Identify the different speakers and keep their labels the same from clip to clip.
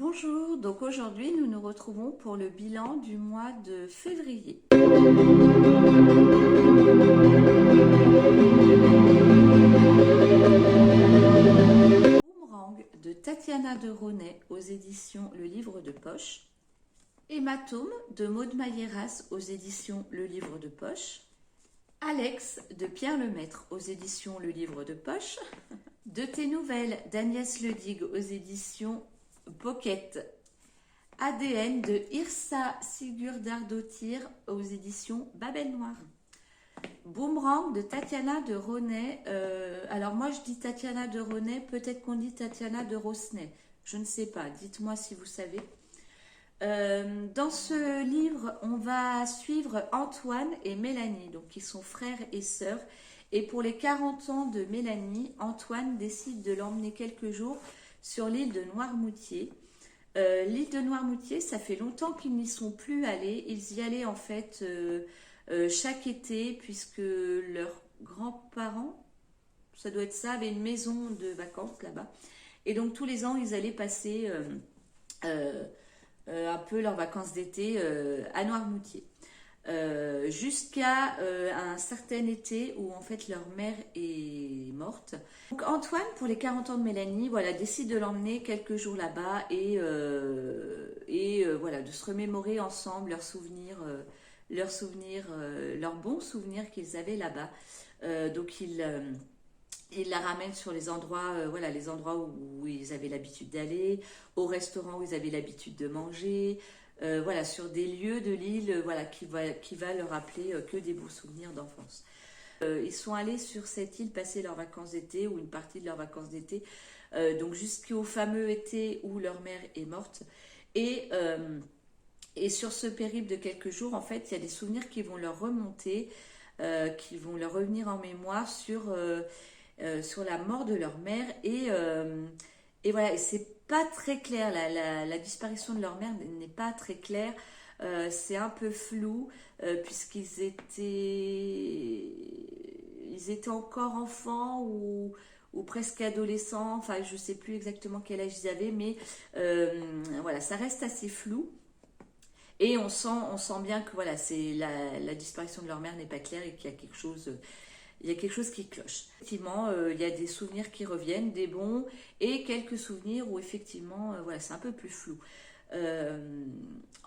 Speaker 1: Bonjour, donc aujourd'hui nous nous retrouvons pour le bilan du mois de février. Boomerang de Tatiana de Ronet aux éditions Le Livre de Poche. Hématome de Maud Mailleras aux éditions Le Livre de Poche. Alex de Pierre Lemaître aux éditions Le Livre de Poche. De tes nouvelles d'Agnès Ledigue aux éditions Pocket. ADN de Yrsa Sigurdardottir aux éditions Babel Noire. Boomerang de Tatiana de Ronet. Alors moi je dis Tatiana de Ronet, peut-être qu'on dit Tatiana de Rosnay. Je ne sais pas, dites-moi si vous savez. Dans ce livre, on va suivre Antoine et Mélanie, donc qui sont frères et sœurs. Et pour les 40 ans de Mélanie, Antoine décide de l'emmener quelques jours sur l'île de Noirmoutier. L'île de Noirmoutier, ça fait longtemps qu'ils n'y sont plus allés. Ils y allaient en fait chaque été, puisque leurs grands-parents, ça doit être ça, avaient une maison de vacances là-bas. Et donc tous les ans, ils allaient passer un peu leurs vacances d'été à Noirmoutier. Jusqu'à un certain été où en fait leur mère est morte. Donc Antoine, pour les 40 ans de Mélanie, voilà, décide de l'emmener quelques jours là-bas et voilà, de se remémorer ensemble leurs bons souvenirs qu'ils avaient là-bas. Donc il la ramène sur les endroits, voilà, les endroits où ils avaient l'habitude d'aller, au restaurant où ils avaient l'habitude de manger, voilà, sur des lieux de l'île, voilà, qui va leur rappeler que des beaux souvenirs d'enfance. Ils sont allés sur cette île passer leurs vacances d'été, ou une partie de leurs vacances d'été, donc jusqu'au fameux été où leur mère est morte. Et sur ce périple de quelques jours, en fait, il y a des souvenirs qui vont leur remonter, qui vont leur revenir en mémoire sur la mort de leur mère. Et voilà, et c'est pas très clair, la disparition de leur mère n'est pas très claire. C'est un peu flou ils étaient encore enfants ou presque adolescents. Enfin, je sais plus exactement quel âge ils avaient, mais voilà, ça reste assez flou. Et on sent bien que voilà, c'est la disparition de leur mère n'est pas claire et qu'il y a quelque chose qui cloche. Effectivement, il y a des souvenirs qui reviennent, des bons, et quelques souvenirs où effectivement, voilà, c'est un peu plus flou.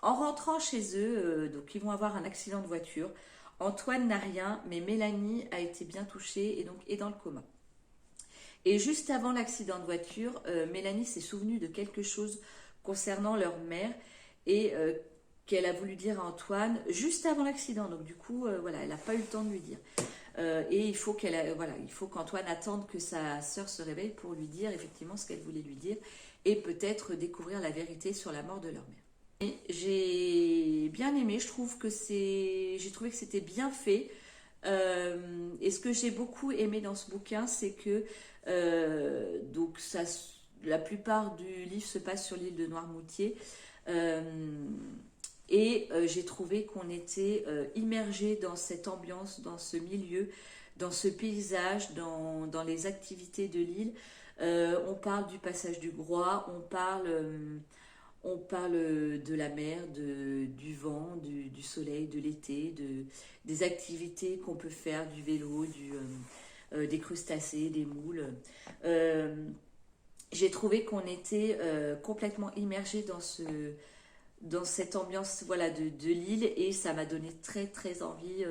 Speaker 1: En rentrant chez eux, donc ils vont avoir un accident de voiture. Antoine n'a rien, mais Mélanie a été bien touchée et donc est dans le coma. Et juste avant l'accident de voiture, Mélanie s'est souvenue de quelque chose concernant leur mère et qu'elle a voulu dire à Antoine juste avant l'accident. Donc du coup, voilà, elle n'a pas eu le temps de lui dire. Et il faut qu'Antoine attende que sa sœur se réveille pour lui dire effectivement ce qu'elle voulait lui dire et peut-être découvrir la vérité sur la mort de leur mère. Et j'ai bien aimé, j'ai trouvé que c'était bien fait. Et ce que j'ai beaucoup aimé dans ce bouquin, c'est que donc la plupart du livre se passe sur l'île de Noirmoutier. J'ai trouvé qu'on était immergé dans cette ambiance, dans ce milieu, dans ce paysage, dans les activités de l'île. On parle du passage du Groix, on parle de la mer, du vent, du soleil, de l'été, des activités qu'on peut faire, du vélo, des crustacés, des moules. J'ai trouvé qu'on était complètement immergé dans cette ambiance, voilà, de l'île, et ça m'a donné très très envie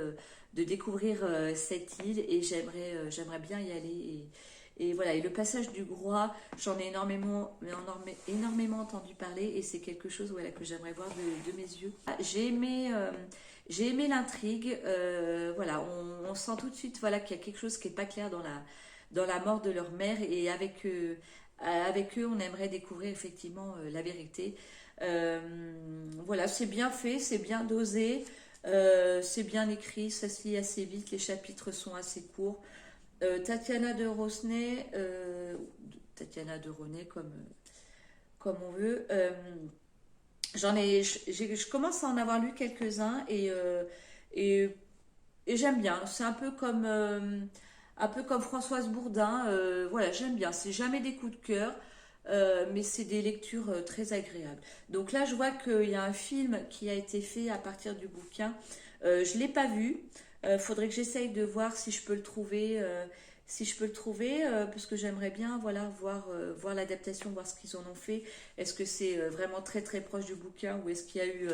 Speaker 1: de découvrir cette île, et j'aimerais bien y aller. Et voilà, et le passage du Groix, j'en ai énormément entendu parler, et c'est quelque chose, voilà, que j'aimerais voir de mes yeux. J'ai aimé l'intrigue, voilà, on sent tout de suite, voilà, qu'il y a quelque chose qui n'est pas clair dans la mort de leur mère, et avec eux on aimerait découvrir effectivement la vérité. Voilà, c'est bien fait, c'est bien dosé, c'est bien écrit, ça se lit assez vite, les chapitres sont assez courts. Tatiana de Rosnay, Tatiana de Ronet comme on veut. Je commence à en avoir lu quelques-uns et, et j'aime bien. C'est un peu comme Françoise Bourdin. Voilà, j'aime bien. C'est jamais des coups de cœur. mais c'est des lectures très agréables. Donc là, je vois qu'il y a un film qui a été fait à partir du bouquin. Je ne l'ai pas vu. Faudrait que j'essaye de voir si je peux le trouver. Si je peux le trouver, parce que j'aimerais bien voilà, voir l'adaptation, voir ce qu'ils en ont fait. Est-ce que c'est vraiment très très proche du bouquin ou est-ce qu'il y a eu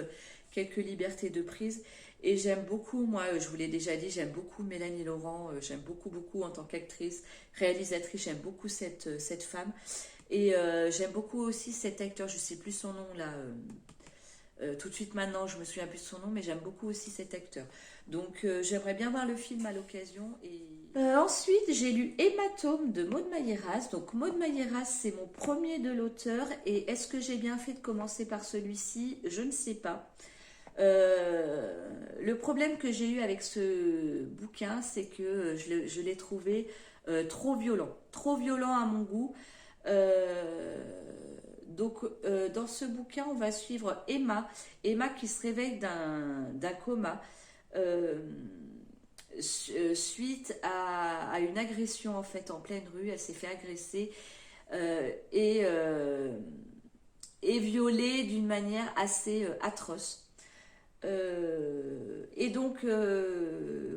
Speaker 1: quelques libertés de prise? Et j'aime beaucoup, moi je vous l'ai déjà dit, j'aime beaucoup Mélanie Laurent, j'aime beaucoup beaucoup en tant qu'actrice, réalisatrice, j'aime beaucoup cette femme. Et j'aime beaucoup aussi cet acteur, je sais plus son nom là, tout de suite maintenant, je me souviens plus de son nom, mais j'aime beaucoup aussi cet acteur. Donc j'aimerais bien voir le film à l'occasion. Et ensuite, j'ai lu Hématome de Maud Mayeras. Donc Maud Mayeras, c'est mon premier de l'auteur. Et est-ce que j'ai bien fait de commencer par celui-ci? Je ne sais pas. Le problème que j'ai eu avec ce bouquin, c'est que je l'ai trouvé trop violent à mon goût. Donc, dans ce bouquin, on va suivre Emma qui se réveille d'un coma suite à une agression en fait en pleine rue. Elle s'est fait agresser et violée d'une manière assez atroce. Et donc,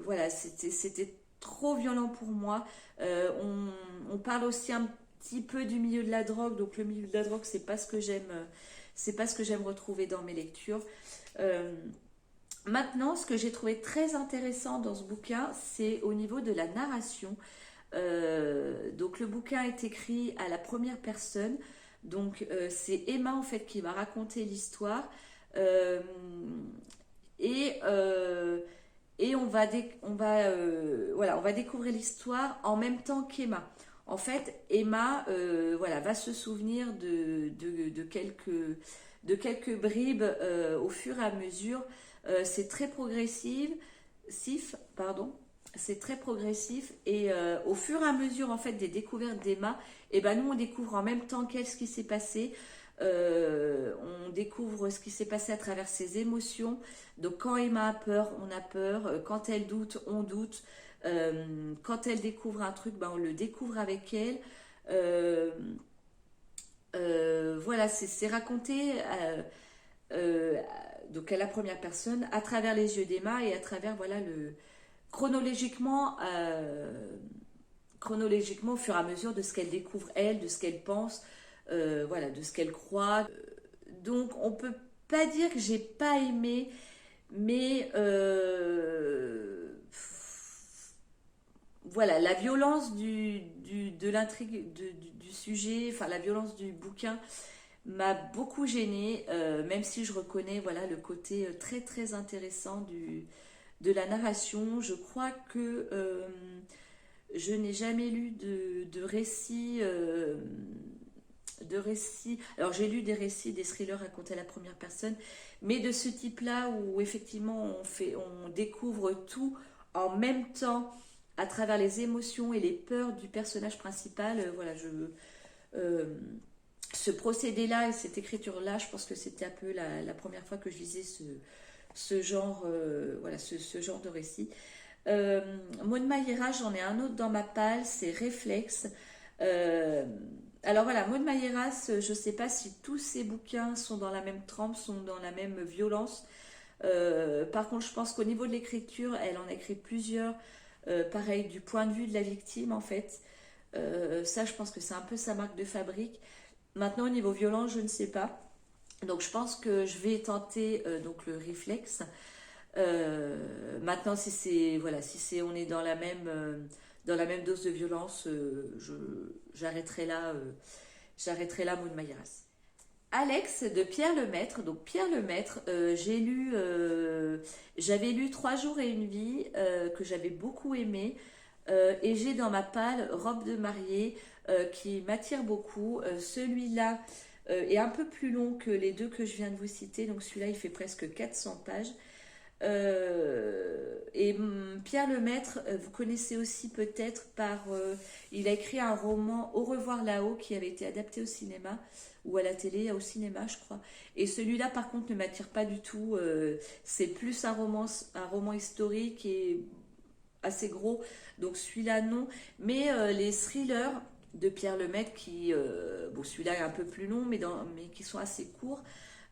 Speaker 1: voilà, c'était trop violent pour moi. On parle aussi un petit peu du milieu de la drogue. Donc, le milieu de la drogue, c'est pas ce que j'aime retrouver dans mes lectures. Euh, Maintenant, ce que j'ai trouvé très intéressant dans ce bouquin, c'est au niveau de la narration. Donc, le bouquin est écrit à la première personne. Donc, c'est Emma en fait qui va raconter l'histoire. Euh, et, euh, et voilà, on va découvrir l'histoire en même temps qu'Emma. En fait, Emma voilà, va se souvenir de quelques bribes au fur et à mesure. C'est très pardon. C'est très progressif et au fur et à mesure en fait des découvertes d'Emma, et ben nous on découvre en même temps qu'elle ce qui s'est passé. On découvre ce qui s'est passé à travers ses émotions. Donc quand Emma a peur, on a peur. Quand elle doute, on doute. Quand elle découvre un truc, ben, on le découvre avec elle. Euh, voilà, c'est raconté euh, donc à la première personne, à travers les yeux d'Emma et à travers voilà chronologiquement, chronologiquement au fur et à mesure de ce qu'elle découvre elle, de ce qu'elle pense, voilà, de ce qu'elle croit. Donc on peut pas dire que j'ai pas aimé, mais voilà, la violence de l'intrigue du sujet, enfin la violence du bouquin m'a beaucoup gênée, même si je reconnais voilà le côté très très intéressant de la narration. Je crois que je n'ai jamais lu de récit. Alors j'ai lu des récits, des thrillers racontés à la première personne, mais de ce type-là où effectivement on découvre tout en même temps à travers les émotions et les peurs du personnage principal. Voilà, euh, ce procédé-là et cette écriture-là, je pense que c'était un peu la première fois que je lisais ce genre, voilà, ce genre de récit. Maud Mayera, j'en ai un autre dans ma palle, c'est Réflexe. Euh, alors voilà, Maud Mayeras, je ne sais pas si tous ses bouquins sont dans la même trempe, sont dans la même violence. Par contre, je pense qu'au niveau de l'écriture, elle en a écrit plusieurs, pareil, du point de vue de la victime en fait. Ça, je pense que c'est un peu sa marque de fabrique. Maintenant, au niveau violence, je ne sais pas. Donc, je pense que je vais tenter donc le réflexe. Maintenant, si c'est voilà, si c'est on est dans la même dose de violence, j'arrêterai là Maud Mayeras. Alex de Pierre Lemaître. Donc Pierre Lemaître, j'avais lu 3 jours et 1 vie que j'avais beaucoup aimé. Et j'ai dans ma palle Robe de mariée qui m'attire beaucoup. Celui-là est un peu plus long que les deux que je viens de vous citer. Donc celui-là, il fait presque 400 pages. Et Pierre Lemaître, vous connaissez aussi peut-être il a écrit un roman Au revoir là-haut qui avait été adapté au cinéma ou à la télé, au cinéma je crois. Et celui-là par contre ne m'attire pas du tout. C'est plus un roman historique et assez gros. Donc celui-là non. Mais les thrillers, de Pierre Lemaitre qui, bon celui-là est un peu plus long, mais qui sont assez courts.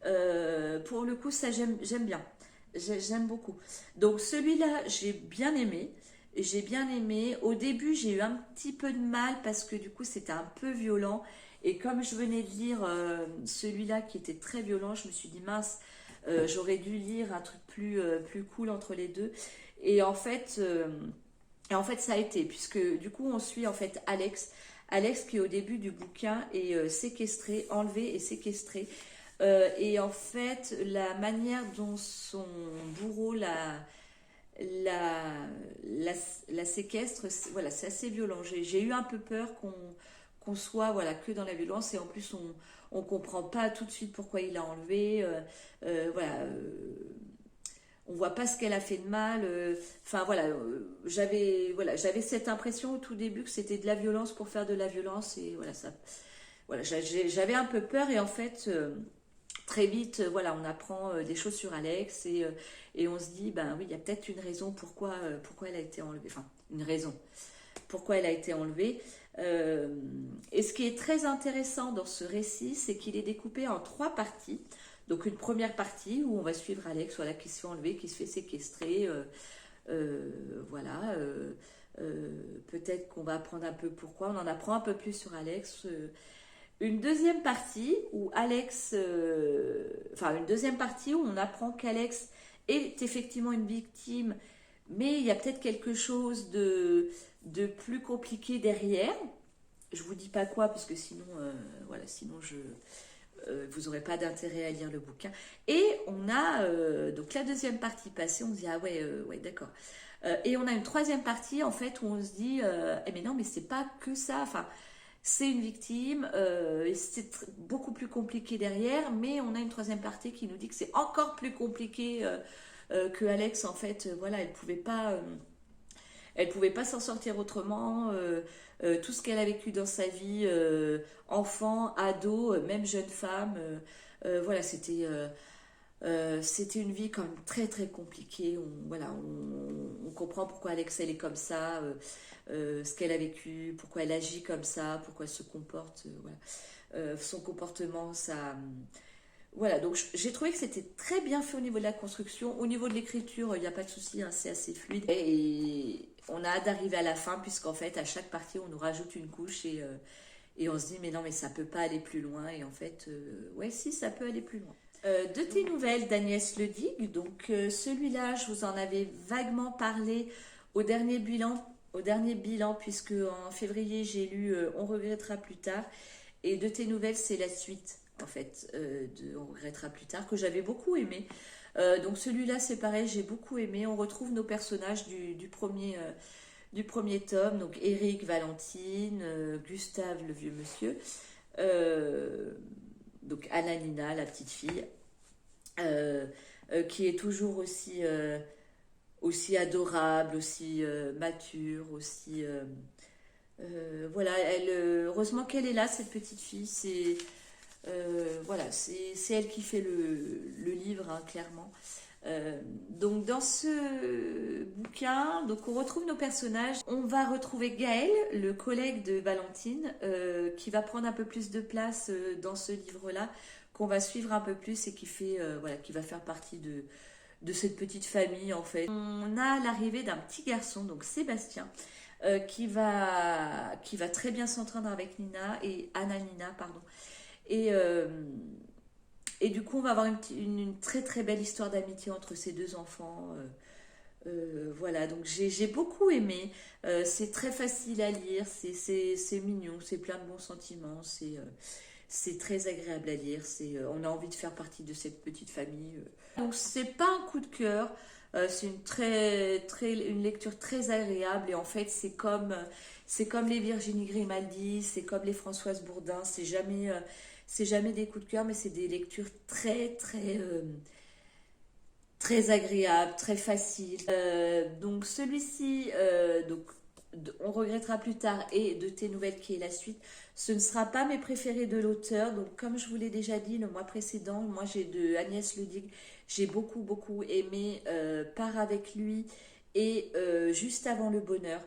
Speaker 1: Pour le coup, ça j'aime bien. J'aime beaucoup. Donc celui-là, j'ai bien aimé. J'ai bien aimé. Au début, j'ai eu un petit peu de mal parce que du coup, c'était un peu violent. Et comme je venais de lire celui-là qui était très violent, je me suis dit mince, j'aurais dû lire un truc plus cool entre les deux. Et en fait, ça a été, puisque du coup, on suit en fait Alex. Alex qui au début du bouquin est séquestré, enlevé et séquestré. Et en fait, la manière dont son bourreau la, la, la séquestre, voilà, c'est assez violent. J'ai eu un peu peur qu'on soit voilà, que dans la violence et en plus on comprend pas tout de suite pourquoi il l'a enlevé. Voilà, on voit pas ce qu'elle a fait de mal. Enfin voilà, j'avais cette impression au tout début que c'était de la violence pour faire de la violence et voilà ça. Voilà, j'avais un peu peur et en fait très vite, voilà, on apprend des choses sur Alex et on se dit, ben oui, il y a peut-être une raison pourquoi elle a été enlevée. Enfin, une raison pourquoi elle a été enlevée. Et ce qui est très intéressant dans ce récit, c'est qu'il est découpé en 3 parties. Donc une première partie où on va suivre Alex, voilà, qui se fait enlever, qui se fait séquestrer. Voilà. Peut-être qu'on va apprendre un peu pourquoi. On en apprend un peu plus sur Alex. Une deuxième partie où une deuxième partie où on apprend qu'Alex est effectivement une victime, mais il y a peut-être quelque chose de plus compliqué derrière. Je vous dis pas quoi parce que sinon, voilà, sinon vous n'aurez pas d'intérêt à lire le bouquin. Et on a donc la deuxième partie passée, on se dit ah ouais, ouais d'accord. Et on a une troisième partie en fait où on se dit eh mais non mais c'est pas que ça. Enfin c'est une victime, et c'est beaucoup plus compliqué derrière, mais on a une troisième partie qui nous dit que c'est encore plus compliqué que Alex en fait. Voilà, elle pouvait pas s'en sortir autrement. Tout ce qu'elle a vécu dans sa vie, enfant, ado, même jeune femme, voilà, c'était une vie quand même très très compliquée. On comprend pourquoi Alex elle est comme ça, ce qu'elle a vécu, pourquoi elle agit comme ça, pourquoi elle se comporte, voilà. Son comportement, ça. Voilà, donc j'ai trouvé que c'était très bien fait au niveau de la construction. Au niveau de l'écriture, il n'y a pas de souci, hein, c'est assez fluide. Et on a hâte d'arriver à la fin, puisqu'en fait, à chaque partie, on nous rajoute une couche et on se dit, mais non, mais ça peut pas aller plus loin. Et en fait, ouais, si, ça peut aller plus loin. De tes nouvelles d'Agnès Ledigue, donc celui-là, je vous en avais vaguement parlé au dernier bilan, puisque en février, j'ai lu On regrettera plus tard. Et de tes nouvelles, c'est la suite, en fait, de On regrettera plus tard, que j'avais beaucoup aimé. Donc celui-là, c'est pareil, j'ai beaucoup aimé. On retrouve nos personnages du premier tome, donc Eric, Valentine, Gustave, le vieux monsieur, donc Anna-Nina, la petite fille, qui est toujours aussi adorable, aussi mature, aussi... voilà, heureusement qu'elle est là, cette petite fille. Voilà, c'est elle qui fait le livre, hein, clairement. Donc dans ce bouquin, donc on retrouve nos personnages. On va retrouver Gaël, le collègue de Valentine, qui va prendre un peu plus de place dans ce livre-là, qu'on va suivre un peu plus et qui va faire partie de cette petite famille en fait. On a l'arrivée d'un petit garçon, donc Sébastien, qui va très bien s'entendre avec Nina et Anna-Nina, pardon. Et du coup, on va avoir une très très belle histoire d'amitié entre ces deux enfants. Voilà, donc j'ai beaucoup aimé. C'est très facile à lire, c'est mignon, c'est plein de bons sentiments, c'est très agréable à lire. On a envie de faire partie de cette petite famille. Donc c'est pas un coup de cœur. C'est une lecture très agréable et en fait c'est comme les Virginie Grimaldi, c'est comme les Françoise Bourdin, c'est jamais des coups de cœur mais c'est des lectures très très très agréables, très faciles. Donc celui-ci, on regrettera plus tard et de tes nouvelles qui est la suite. Ce ne sera pas mes préférés de l'auteur. Donc comme je vous l'ai déjà dit le mois précédent, moi j'ai de Agnès Ledigue, j'ai beaucoup beaucoup aimé Part avec lui et Juste avant le bonheur.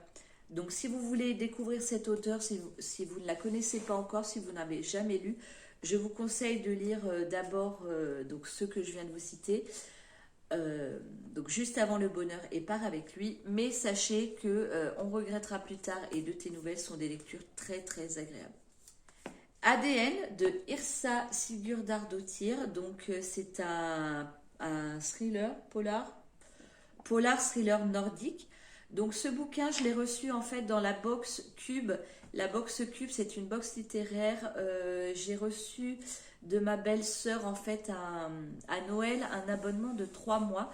Speaker 1: Donc si vous voulez découvrir cette auteure, si vous ne la connaissez pas encore, si vous n'avez jamais lu, je vous conseille de lire d'abord donc ceux que je viens de vous citer, donc juste avant le bonheur et part avec lui. Mais sachez que on regrettera plus tard et de tes nouvelles sont des lectures très très agréables. ADN de Yrsa Sigurdardóttir, donc c'est un thriller polar thriller nordique. Donc ce bouquin, je l'ai reçu en fait dans la box Cube. La box Cube, c'est une box littéraire. J'ai reçu de ma belle-sœur en fait à Noël un abonnement de 3 mois.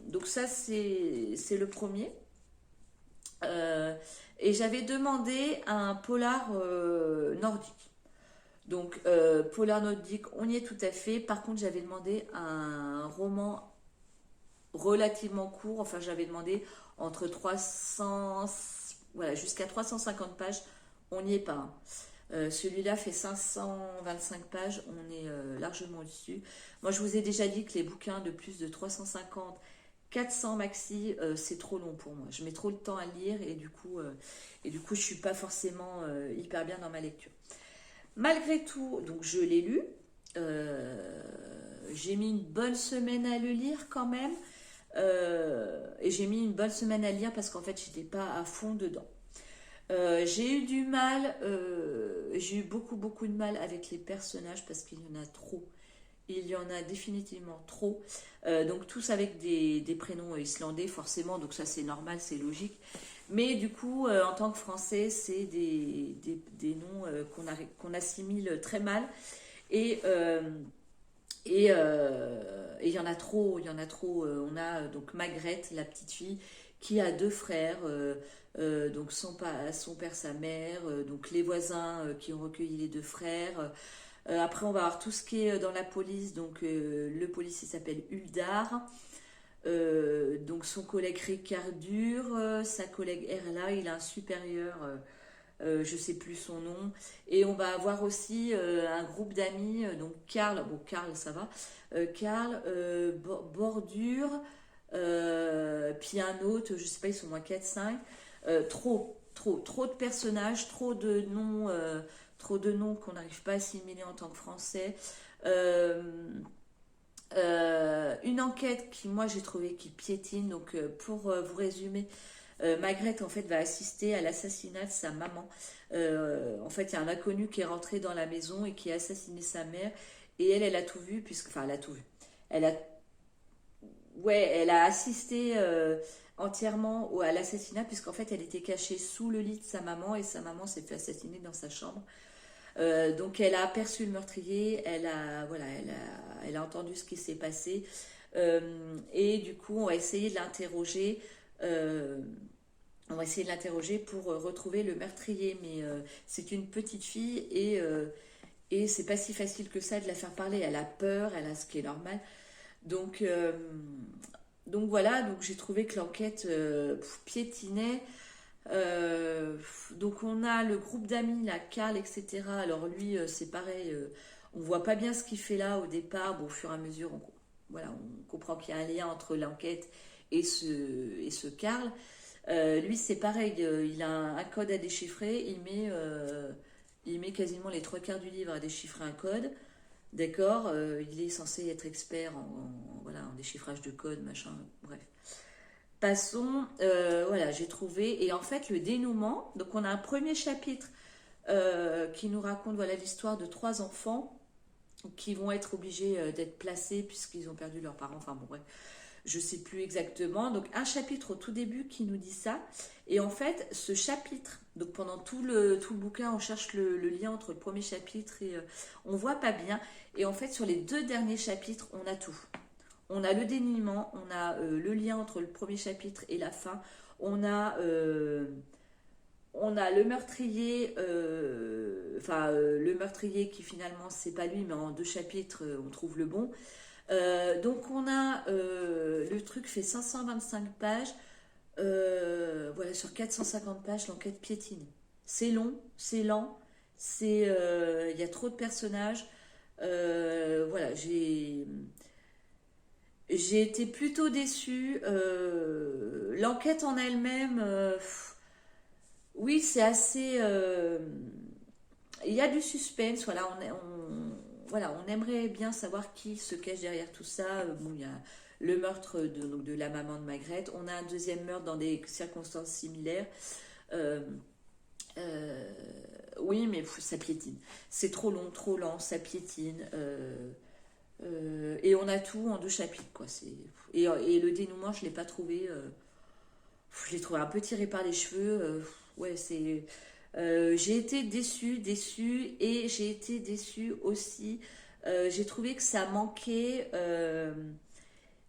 Speaker 1: Donc ça, c'est le premier. Et j'avais demandé un polar nordique. Donc, polar nordique, on y est tout à fait. Par contre, j'avais demandé un roman relativement court. Enfin, j'avais demandé entre 300, voilà, jusqu'à 350 pages. On n'y est pas, hein. Celui-là fait 525 pages. On est largement au-dessus. Moi, je vous ai déjà dit que les bouquins de plus de 350, 400 maxi, c'est trop long pour moi. Je mets trop de temps à lire et du coup, je suis pas forcément hyper bien dans ma lecture. Malgré tout, donc je l'ai lu. J'ai mis une bonne semaine à le lire quand même. Et j'ai mis une bonne semaine à lire parce qu'en fait, j'étais pas à fond dedans. J'ai eu du mal, j'ai eu beaucoup de mal avec les personnages parce qu'il y en a trop. Il y en a définitivement trop. Donc tous avec des prénoms islandais forcément, donc ça c'est normal, c'est logique. Mais du coup, en tant que français, c'est des noms qu'on assimile très mal. Et il y en a trop, il y en a trop. On a donc Magreth, la petite fille, qui a 2 frères. Donc son père, sa mère. Donc les voisins qui ont recueilli les 2 frères. Après, on va avoir tout ce qui est dans la police. Donc le policier s'appelle Uldar. Donc son collègue Ricardur, sa collègue Erla, il a un supérieur, je sais plus son nom. Et on va avoir aussi un groupe d'amis, donc Karl, bon Karl ça va, Karl, Bordure, puis un autre, je sais pas, ils sont moins 4-5. Trop de personnages, trop de noms qu'on n'arrive pas à assimiler en tant que français. Une enquête qui moi j'ai trouvé qui piétine. Donc pour vous résumer, Magreth en fait va assister à l'assassinat de sa maman. En fait il y a un inconnu qui est rentré dans la maison et qui a assassiné sa mère, et elle a tout vu, puisque enfin elle a tout vu, elle a ouais, elle a assisté entièrement à l'assassinat, puisqu'en fait elle était cachée sous le lit de sa maman et sa maman s'est fait assassiner dans sa chambre. Donc elle a aperçu le meurtrier, elle a entendu ce qui s'est passé, et du coup on va essayer de l'interroger. On va essayer de l'interroger pour retrouver le meurtrier, mais c'est une petite fille et c'est pas si facile que ça de la faire parler. Elle a peur, elle a ce qui est normal. Donc, euh, donc voilà, donc j'ai trouvé que l'enquête piétinait. Donc on a le groupe d'amis, la Karl, etc. Alors lui, c'est pareil, on voit pas bien ce qu'il fait là au départ. Bon, au fur et à mesure, on comprend qu'il y a un lien entre l'enquête et ce Karl. Lui, c'est pareil, il a un code à déchiffrer, il met quasiment les 3 quarts du livre à déchiffrer un code. D'accord, il est censé être expert en déchiffrage de code, machin, bref. Passons, voilà, j'ai trouvé. Et en fait, le dénouement, donc on a un premier chapitre qui nous raconte voilà l'histoire de 3 enfants qui vont être obligés d'être placés puisqu'ils ont perdu leurs parents. Enfin bon, bref, je sais plus exactement. Donc un chapitre au tout début qui nous dit ça. Et en fait, ce chapitre, donc pendant tout le bouquin, on cherche le lien entre le premier chapitre et on voit pas bien. Et en fait, sur les 2 derniers chapitres, on a tout. On a le dénouement, on a le lien entre le premier chapitre et la fin. On a le meurtrier, le meurtrier qui finalement c'est pas lui, mais en 2 chapitres on trouve le bon. Donc on a le truc fait 525 pages. Voilà, sur 450 pages, l'enquête piétine. C'est long, c'est lent, il y a trop de personnages. Voilà, j'ai été plutôt déçue. L'enquête en elle-même, oui, c'est assez. Il y a du suspense. Voilà, voilà, on aimerait bien savoir qui se cache derrière tout ça. Bon, il y a le meurtre donc de la maman de Margaret. On a un deuxième meurtre dans des circonstances similaires. Euh, euh, oui, mais ça piétine. C'est trop long, trop lent, ça piétine. Et on a tout en 2 chapitres, quoi. Et le dénouement, je ne l'ai pas trouvé. Je l'ai trouvé un peu tiré par les cheveux. Ouais, c'est. J'ai été déçue, déçue, et j'ai été déçue aussi. J'ai trouvé que ça manquait.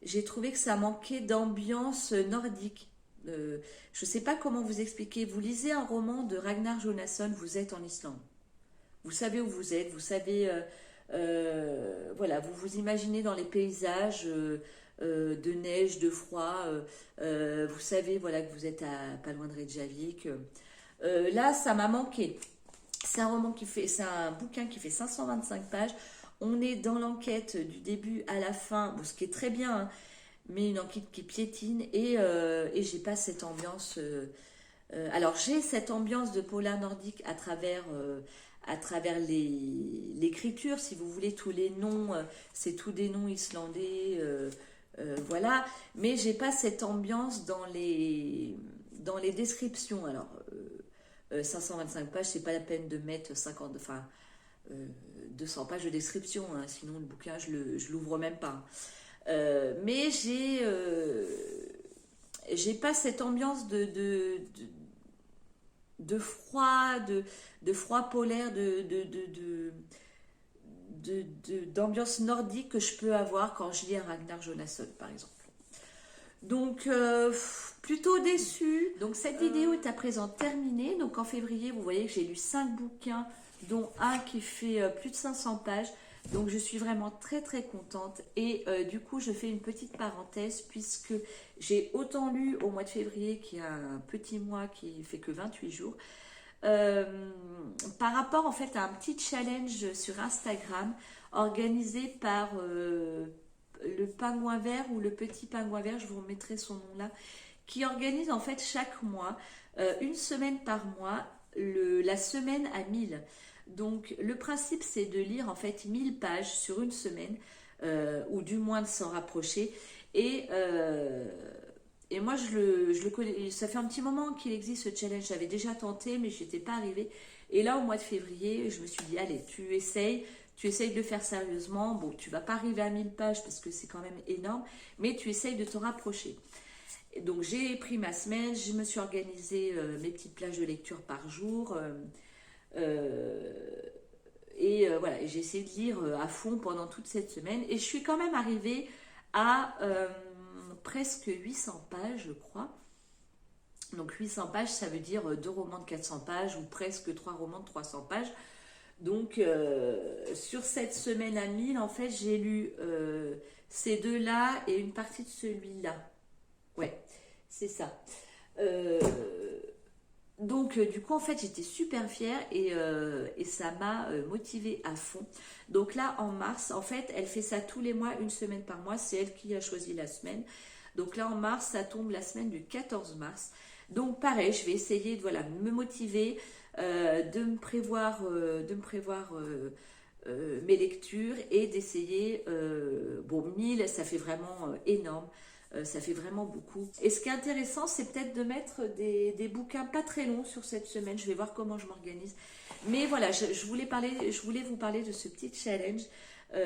Speaker 1: J'ai trouvé que ça manquait d'ambiance nordique. Je ne sais pas comment vous expliquer. Vous lisez un roman de Ragnar Jonasson, vous êtes en Islande. Vous savez où vous êtes, vous savez, voilà, vous vous imaginez dans les paysages de neige, de froid. Vous savez, voilà, que vous êtes pas loin de Reykjavik. Là, ça m'a manqué. C'est un bouquin qui fait 525 pages. On est dans l'enquête du début à la fin, bon, ce qui est très bien, hein, mais une enquête qui piétine et j'ai pas cette ambiance. Alors j'ai cette ambiance de polar nordique à travers l'écriture, si vous voulez, tous les noms, c'est tous des noms islandais, voilà. Mais j'ai pas cette ambiance dans les descriptions. Alors 525 pages, c'est pas la peine de mettre 50, enfin 200 pages de description, hein, sinon le bouquin je l'ouvre même pas. Mais j'ai pas cette ambiance de froid, de froid polaire, d'ambiance nordique que je peux avoir quand je lis un Ragnar Jonasson, par exemple. Donc, plutôt déçue. Donc, cette vidéo est à présent terminée. Donc, en février, vous voyez que j'ai lu 5 bouquins, dont un qui fait plus de 500 pages. Donc, je suis vraiment très, très contente. Et du coup, je fais une petite parenthèse puisque j'ai autant lu au mois de février, qui a un petit mois qui fait que 28 jours. Par rapport, en fait, à un petit challenge sur Instagram organisé par... le pingouin vert ou le petit pingouin vert, je vous remettrai son nom là, qui organise en fait chaque mois, une semaine par mois, la semaine à 1000. Donc le principe c'est de lire en fait 1000 pages sur une semaine, ou du moins de s'en rapprocher. Et moi je le connais, ça fait un petit moment qu'il existe ce challenge, j'avais déjà tenté mais je n'étais pas arrivée. Et là au mois de février, je me suis dit allez, tu essayes de le faire sérieusement. Bon, tu vas pas arriver à 1000 pages parce que c'est quand même énorme, mais tu essayes de te rapprocher. Et donc j'ai pris ma semaine, je me suis organisé mes petites plages de lecture par jour. Voilà, j'ai essayé de lire à fond pendant toute cette semaine. Et je suis quand même arrivée à presque 800 pages, je crois. Donc 800 pages, ça veut dire 2 romans de 400 pages ou presque 3 romans de 300 pages. Donc, sur cette semaine à 1000, en fait, j'ai lu ces deux-là et une partie de celui-là. Ouais, c'est ça. Donc, du coup, en fait, j'étais super fière et ça m'a motivée à fond. Donc là, en mars, en fait, elle fait ça tous les mois, une semaine par mois. C'est elle qui a choisi la semaine. Donc là, en mars, ça tombe la semaine du 14 mars. Donc, pareil, je vais essayer de voilà, me motiver. De me prévoir mes lectures et d'essayer, bon 1000 ça fait vraiment énorme, ça fait vraiment beaucoup. Et ce qui est intéressant c'est peut-être de mettre des bouquins pas très longs sur cette semaine, je vais voir comment je m'organise. Mais voilà, je voulais vous parler de ce petit challenge.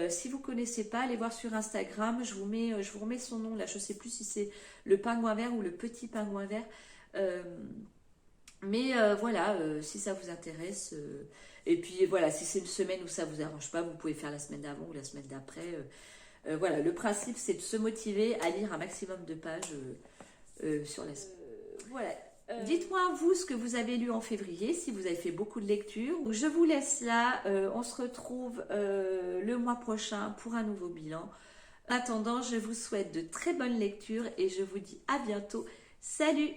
Speaker 1: Si vous ne connaissez pas, allez voir sur Instagram, je vous remets son nom là, je ne sais plus si c'est le pingouin vert ou le petit pingouin vert. Mais voilà, si ça vous intéresse, et puis voilà, si c'est une semaine où ça vous arrange pas, vous pouvez faire la semaine d'avant ou la semaine d'après. Voilà, le principe c'est de se motiver à lire un maximum de pages sur la semaine. Voilà. Dites-moi vous ce que vous avez lu en février, si vous avez fait beaucoup de lectures. Je vous laisse là, on se retrouve le mois prochain pour un nouveau bilan. En attendant, je vous souhaite de très bonnes lectures et je vous dis à bientôt. Salut!